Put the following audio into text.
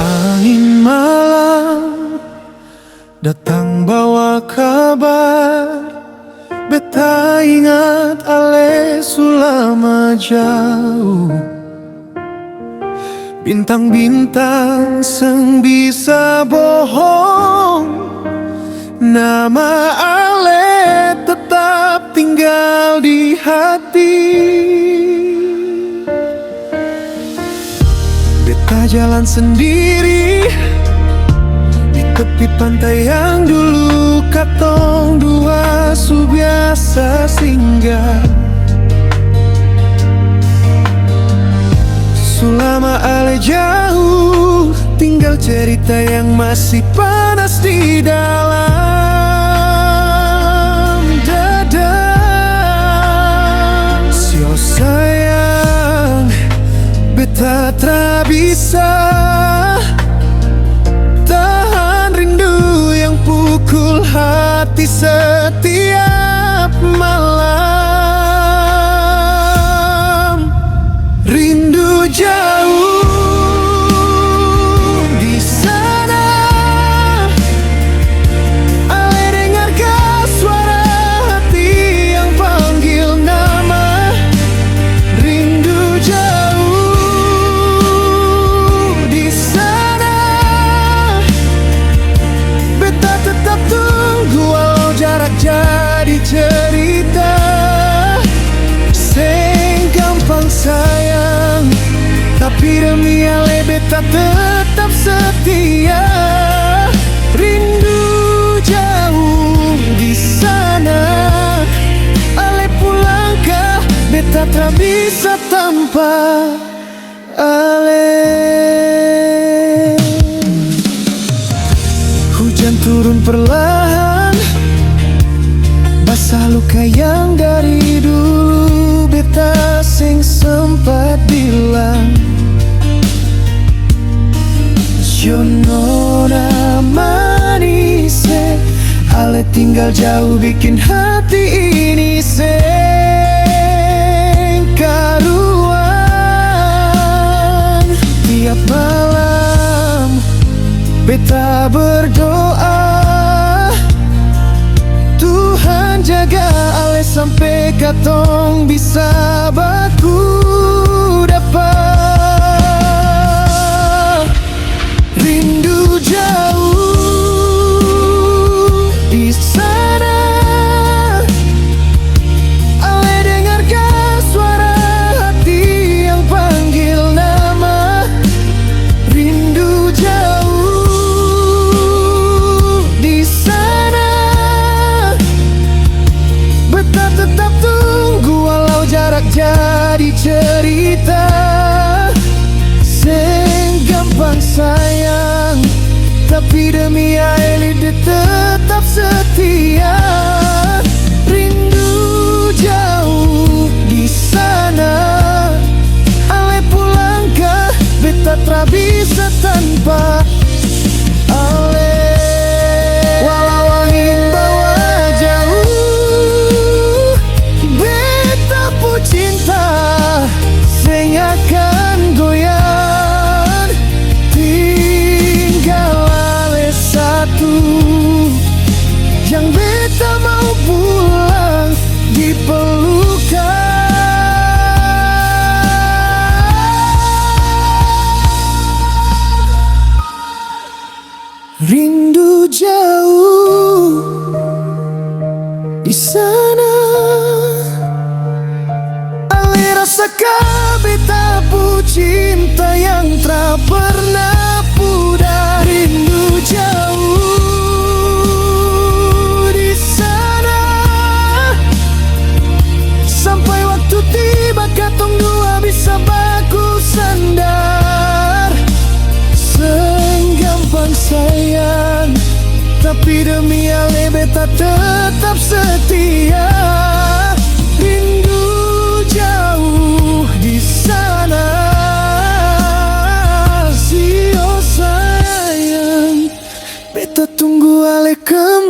Angin malam datang bawa kabar, beta ingat ale sulama jauh. Bintang-bintang seng bisa bohong, nama ale tetap tinggal di hati. Beta jalan sendiri di tepi pantai yang dulu katong dua su biasa singgah. Selama ale jauh, tinggal cerita yang masih panas di dalam dada. Sio sayang, beta tra bisa tahan rindu yang pukul hati setiap malam. Rindu jauh di sana, ale dengarkah suara hati yang panggil nama. Rindu jauh di sana, beta tetap tunggu walau jarak jadi cerita. Seng gampang sayang, tapi demi ale beta tetap setia. Rindu jauh di sana, ale pulangkah beta tak bisa tanpa ale. Hujan turun perlahan, basah luka yang dari dulu beta sing sempat bilang. Jonona manise, ale tinggal jauh bikin hati ini seng karuan. Tiap malam beta berdoa, Tuhan jaga ale sampai katong bisa baku dapat. Rindu jauh di sana, ale dengarkah suara hati yang panggil nama. Rindu jauh di sana, beta tetap tunggu walau jarak jadi cerita. Seng gampang sayang, tapi demi ale dia tetap setia. Rindu jauh di sana, ale pulangkah beta tak bisa tanpa ale. Walau angin bawa jauh, beta pu cinta seng akan goyang. Tinggal ale satu yang beta mau pulang di pelukan. Rindu jauh di sana, ale rasakan beta pu cinta yang tak pernah pudar. Rindu jauh di sana, sampai waktu tiba katong dua bisa baku sandar. Seng gampang sayang, tapi demi ale beta tetap setia. Rindu jauh di sana, sio sayang. kita tunggu Ale kembali.